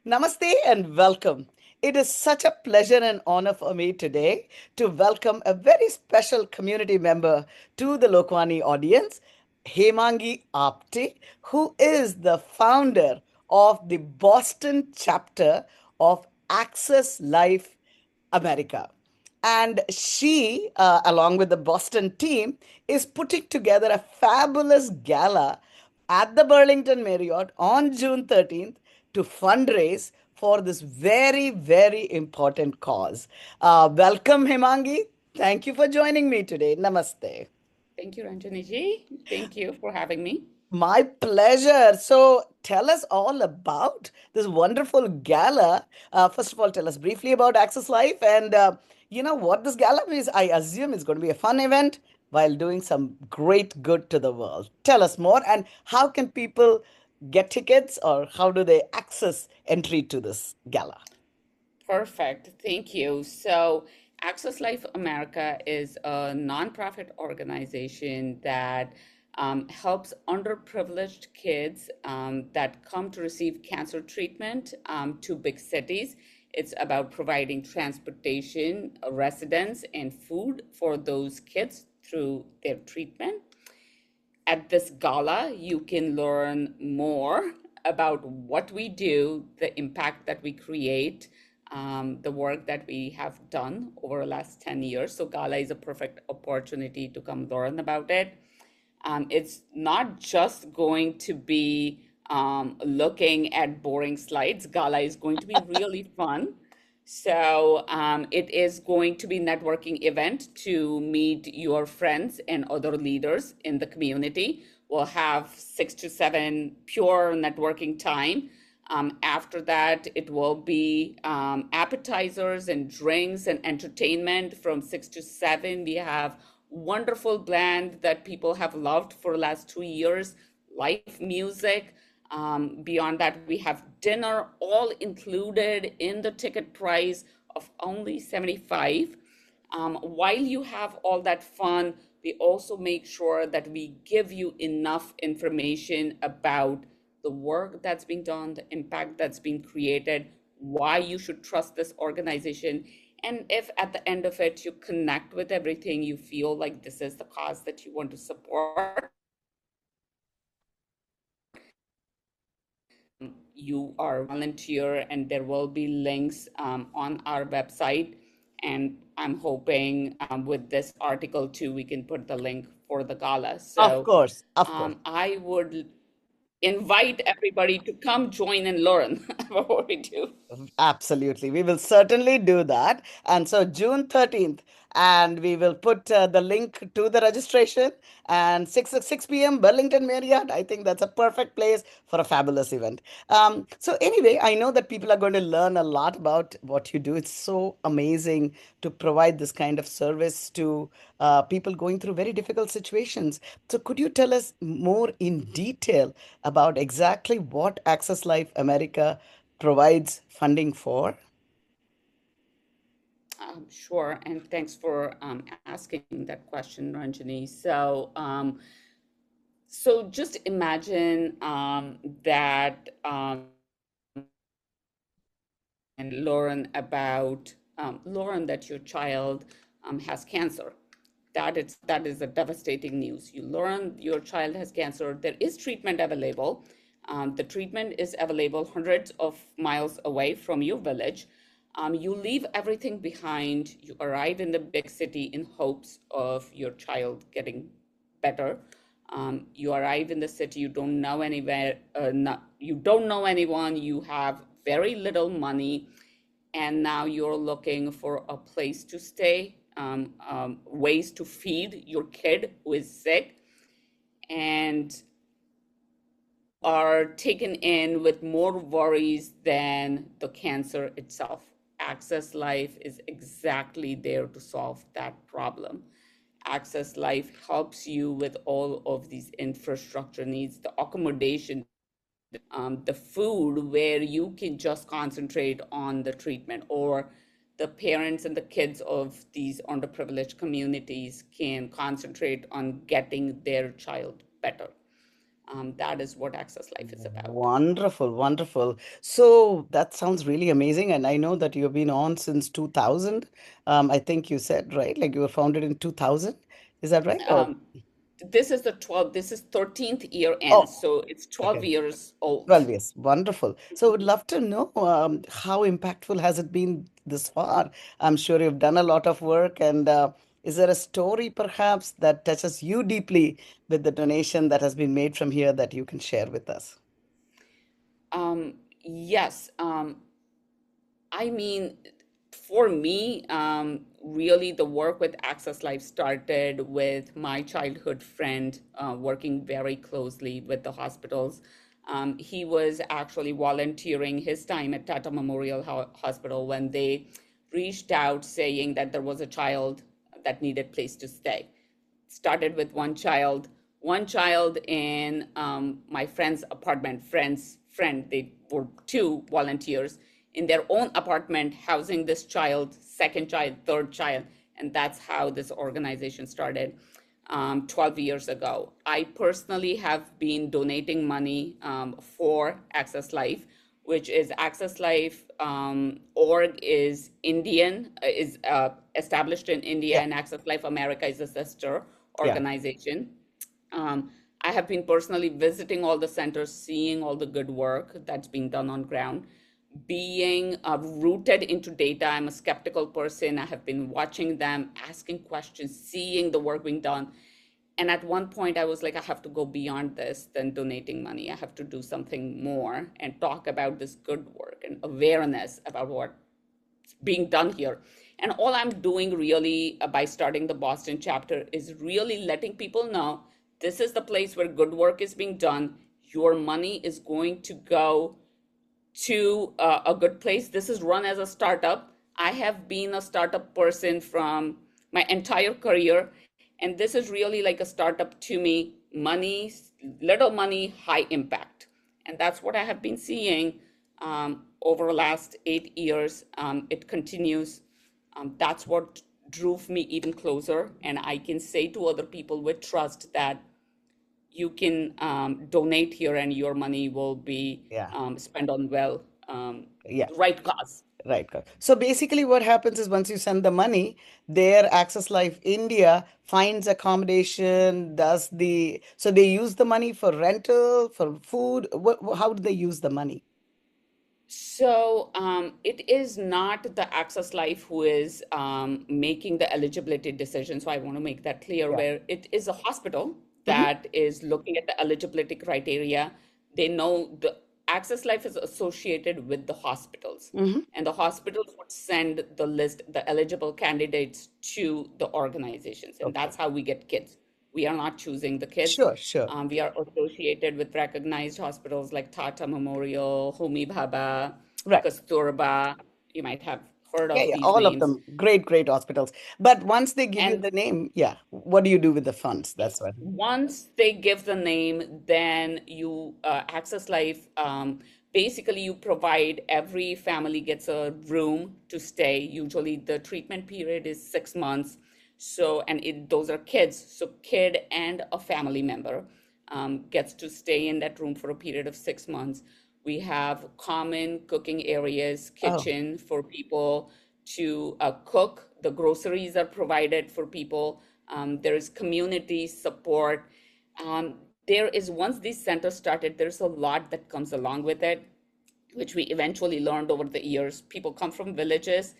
Namaste and welcome. It is such a pleasure and honor for me today to welcome a very special community member to the Lokwani audience, Hemangi Apte, who is the founder of the Boston chapter of Access Life America. And she, along with the Boston team, is putting together a fabulous gala at the Burlington Marriott on June 13th to fundraise for this very, very important cause. Welcome, Himangi. Thank you for joining me today. Namaste. Thank you, Ranjani ji. Thank you for having me. My pleasure. So, tell us all about this wonderful gala. First of all, tell us briefly about Access Life and what this gala is. I assume it's going to be a fun event while doing some great good to the world. Tell us more and how can people get tickets or how do they access entry to this gala? Perfect. Thank you. So, Access Life America is a nonprofit organization that helps underprivileged kids that come to receive cancer treatment to big cities. It's about providing transportation, residence, and food for those kids through their treatment. At this gala, you can learn more about what we do, the impact that we create, the work that we have done over the last 10 years. So, gala is a perfect opportunity to come learn about it. It's not just going to be looking at boring slides. Gala is going to be really fun. So it is going to be networking event to meet your friends and other leaders in the community. We'll have 6 to 7 pure networking time. After that, it will be appetizers and drinks and entertainment from 6 to 7. We have wonderful band that people have loved for the last 2 years, live music. Beyond that, we have dinner all included in the ticket price of only 75. While you have all that fun, we also make sure that we give you enough information about the work that's being done, the impact that's being created, why you should trust this organization. And if at the end of it you connect with everything, you feel like this is the cause that you want to support, you are volunteer, and there will be links on our website. And I'm hoping with this article too, we can put the link for the gala. Of So course, of course. I would invite everybody to come join and learn about what we do. Absolutely. We will certainly do that. And so June 13th, and we will put the link to the registration and 6 p.m. Burlington Marriott. I think that's a perfect place for a fabulous event. So anyway, I know that people are going to learn a lot about what you do. It's so amazing to provide this kind of service to people going through very difficult situations. So could you tell us more in detail about exactly what Access Life America provides funding for? Sure, and thanks for asking that question, Ranjani. So just imagine that and learn that your child has cancer. That is a devastating news. You learn your child has cancer. There is treatment available. The treatment is available hundreds of miles away from your village. You leave everything behind. You arrive in the big city in hopes of your child getting better. You arrive in the city. You don't know anywhere. You don't know anyone. You have very little money, and now you're looking for a place to stay, ways to feed your kid who is sick, and are taken in with more worries than the cancer itself. Access Life is exactly there to solve that problem. Access Life helps you with all of these infrastructure needs, the accommodation, the food, where you can just concentrate on the treatment, or the parents and the kids of these underprivileged communities can concentrate on getting their child better. That is what Access Life is about. Wonderful, wonderful. So that sounds really amazing. And I know that you've been on since 2000. I think you said, right? Like you were founded in 2000. Is that right? Or Um, this is 13th year oh, end, so it's 12 okay. years old. 12 years. Wonderful. So would love to know how impactful has it been this far? I'm sure you've done a lot of work. And is there a story perhaps that touches you deeply with the donation that has been made from here that you can share with us? Yes. I mean, for me, really the work with Access Life started with my childhood friend working very closely with the hospitals. He was actually volunteering his time at Tata Memorial Hospital when they reached out saying that there was a child that needed place to stay. Started with one child in my friend's apartment. Friend, they were two volunteers in their own apartment housing this child, second child, third child, and that's how this organization started 12 years ago. I personally have been donating money for Access Life, which is Access Life org is established in India, Yeah, and Access Life America is a sister yeah, organization. Um, I have been personally visiting all the centers, seeing all the good work that's being done on ground, being rooted into data. I'm a skeptical person. I have been watching them, asking questions, seeing the work being done. And at one point, I was like, I have to go beyond this than donating money. I have to do something more and talk about this good work and awareness about what's being done here. And all I'm doing really by starting the Boston chapter is really letting people know this is the place where good work is being done. Your money is going to go to a good place. This is run as a startup. I have been a startup person from my entire career, and this is really like a startup to me. Money, little money, high impact, and that's what I have been seeing over the last 8 years. It continues. That's what drove me even closer, and I can say to other people with trust that you can donate here and your money will be yeah, spent on yeah. the right cause. Right, correct. So basically, what happens is once you send the money, their Access Life India finds accommodation, does so they use the money for rental, for food. How do they use the money? So it is not the Access Life who is making the eligibility decision. So I want to make that clear, Yeah. where it is a hospital Hmm. that is looking at the eligibility criteria. They know the Access Life is associated with the hospitals, Hmm. and the hospitals would send the list, the eligible candidates to the organizations, and Okay. that's how we get kids. We are not choosing the kids. Sure, sure. We are associated with recognized hospitals like Tata Memorial, Homi Bhabha, Right. Kasturba. You might have heard Yeah, of yeah. these All of names. them. Great, great hospitals. But once they give you And the name, yeah, what do you do with the funds? That's what. once they give the name, then you Access Life. Basically, you provide every family gets a room to stay. Usually, the treatment period is 6 months. So, and those are kids. So, kid and a family member gets to stay in that room for a period of 6 months. We have common cooking areas, Oh, kitchen for people to cook. The groceries are provided for people. There is community support. There is, once these centers started, there's a lot that comes along with it, which we eventually learned over the years. People come from villages,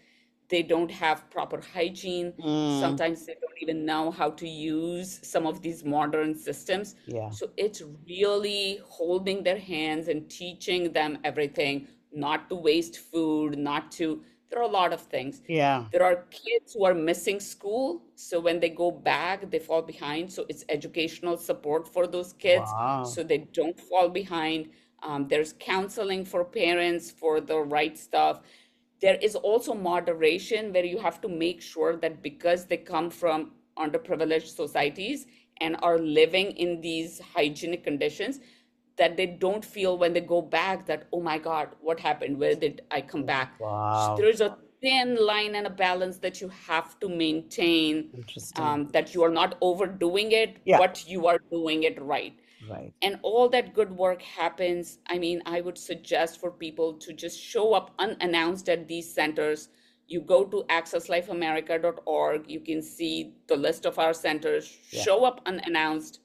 they don't have proper hygiene. mm, Sometimes they don't even know how to use some of these modern systems. yeah, So it's really holding their hands and teaching them everything, not to waste food, not to, there are a lot of things. yeah. There are kids who are missing school. So when they go back, they fall behind. So it's educational support for those kids Wow. so they don't fall behind. There's counseling for parents for the right stuff. There is also moderation where you have to make sure that because they come from underprivileged societies and are living in these hygienic conditions, that they don't feel when they go back that, oh my God, what happened? Where did I come back? So Wow. there is a thin line and a balance that you have to maintain, Interesting. that you are not overdoing it, Yeah. but you are doing it right. Right. And all that good work happens. I mean, I would suggest for people to just show up unannounced at these centers. You go to accesslifeamerica.org, you can see the list of our centers. Yeah. Show up unannounced,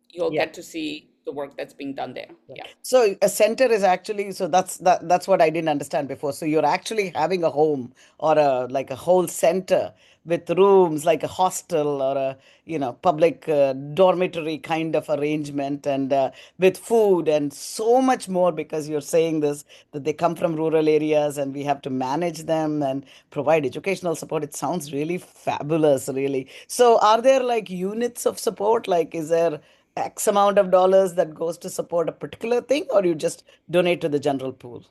you'll Yeah. get to see the work that's being done there. Right. Yeah. So a center is actually, so that's what I didn't understand before. So you're actually having a home or a like a whole center with rooms like a hostel or a public dormitory kind of arrangement, and with food and so much more, because you're saying this, that they come from rural areas and we have to manage them and provide educational support. It sounds really fabulous, really. So are there like units of support? Like, is there X amount of dollars that goes to support a particular thing, or you just donate to the general pool?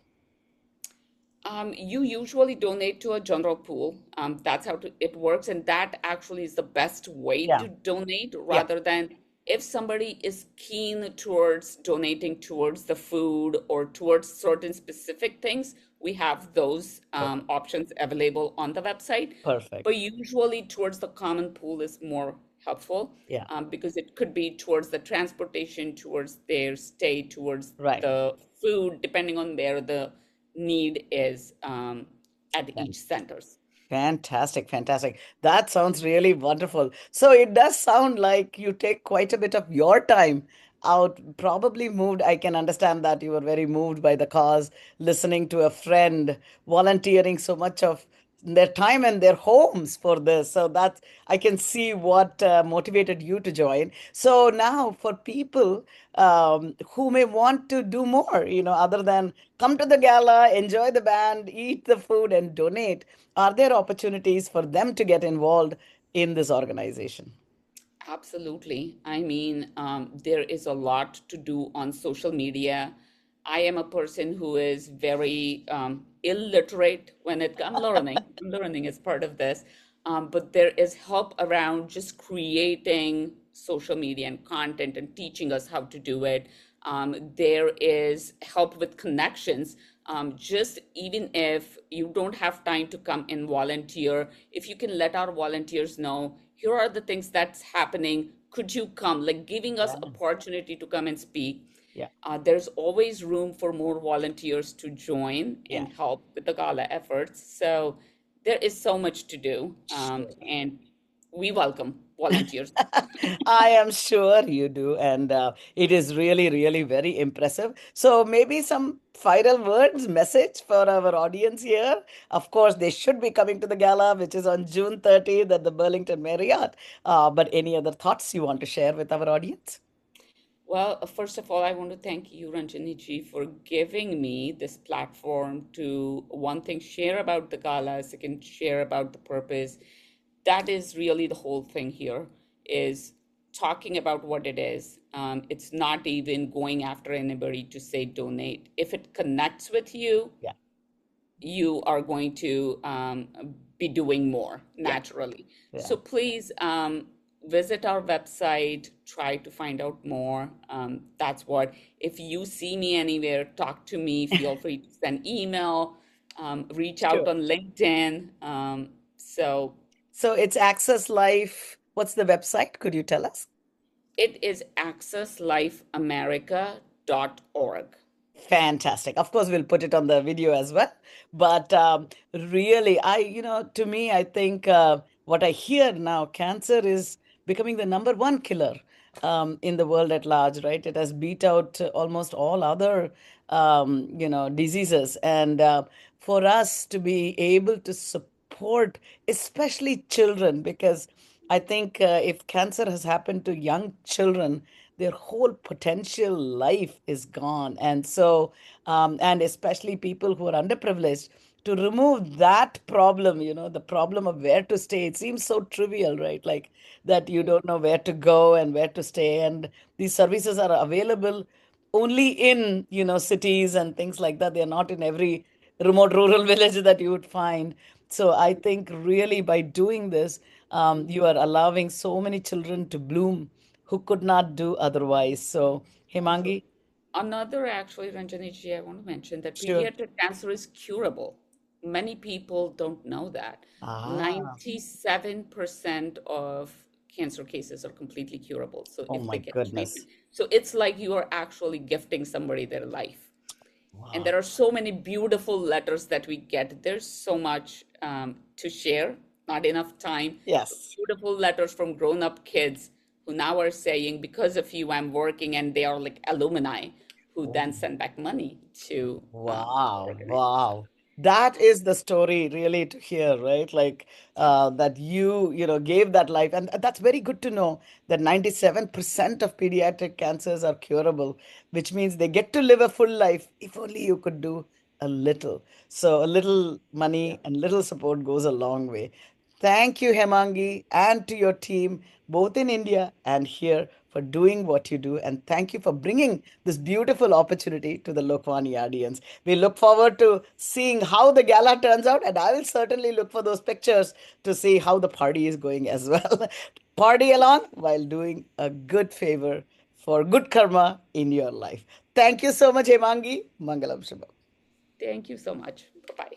You usually donate to a general pool. That's how it works, and that actually is the best way Yeah, to donate yeah, rather than if somebody is keen towards donating towards the food or towards certain specific things, we have those okay, options available on the website. perfect. But usually towards the common pool is more helpful Yeah, because it could be towards the transportation, towards their stay, towards right. the food, depending on where the need is at each centers. Fantastic, fantastic. That sounds really wonderful. So it does sound like you take quite a bit of your time out, probably moved. I can understand that you were very moved by the cause, listening to a friend, volunteering so much of their time and their homes for this. So that's, I can see what motivated you to join. So now for people who may want to do more, other than come to the gala, enjoy the band, eat the food, and donate, are there opportunities for them to get involved in this organization? Absolutely. I mean, there is a lot to do on social media. I am a person who is very illiterate when it comes learning. Learning is part of this, but there is help around just creating social media and content and teaching us how to do it. There is help with connections. Just even if you don't have time to come and volunteer, if you can let our volunteers know, here are the things that's happening. Could you come? Like giving us Yeah, opportunity to come and speak. yeah, There's always room for more volunteers to join yeah. and help with the gala efforts. So there is so much to do, Sure. and we welcome volunteers. I am sure you do. And it is really, really very impressive. So, maybe some final words, message for our audience here. Of course, they should be coming to the gala, which is on June 30th at the Burlington Marriott. But any other thoughts you want to share with our audience? Well, first of all, I want to thank you, Ranjani ji, for giving me this platform to one thing share about the gala, second share about the purpose. That is really the whole thing here is talking about what it is. It's not even going after anybody to say donate. If it connects with you, Yeah, you are going to be doing more yeah, naturally. yeah. So please visit our website, try to find out more. That's what, if you see me anywhere, talk to me, feel free to send email, reach out Sure. on LinkedIn. So So it's Access Life. What's the website? Could you tell us? it is accesslifeamerica.org. Fantastic. Of course, we'll put it on the video as well. But really, to me, I think what I hear now, cancer is becoming the number one killer in the world at large, right? It has beat out almost all other, diseases. And for us to be able to support, especially children, because I think if cancer has happened to young children, their whole potential life is gone. And so, and especially people who are underprivileged, to remove that problem, the problem of where to stay, it seems so trivial, right? Like that you don't know where to go and where to stay. And these services are available only in, cities and things like that. They're not in every remote rural village that you would find. So I think really by doing this, you are allowing so many children to bloom who could not do otherwise. So, Himangi, Another, actually, Ranjani ji, I want to mention that sure. pediatric cancer is curable. Many people don't know that. Ah, 97% of cancer cases are completely curable. So Oh if my they get treatment, goodness. so it's like you are actually gifting somebody their life. And Wow. there are so many beautiful letters that we get. There's so much to share, not enough time. Yes. Beautiful letters from grown-up kids who now are saying, because of you, I'm working, and they are like alumni who then send back money to the Wow, organization. wow. That is the story really to hear, right? Like that you gave that life. And that's very good to know that 97% of pediatric cancers are curable, which means they get to live a full life if only you could do a little. So a little money and little support goes a long way. Thank you, Hemangi, and to your team, both in India and here, for doing what you do. And thank you for bringing this beautiful opportunity to the Lokwani audience. We look forward to seeing how the gala turns out, and I will certainly look for those pictures to see how the party is going as well. Party along while doing a good favor for good karma in your life. Thank you so much, Hemangi. Mangalam Shubham. Thank you so much. Bye-bye.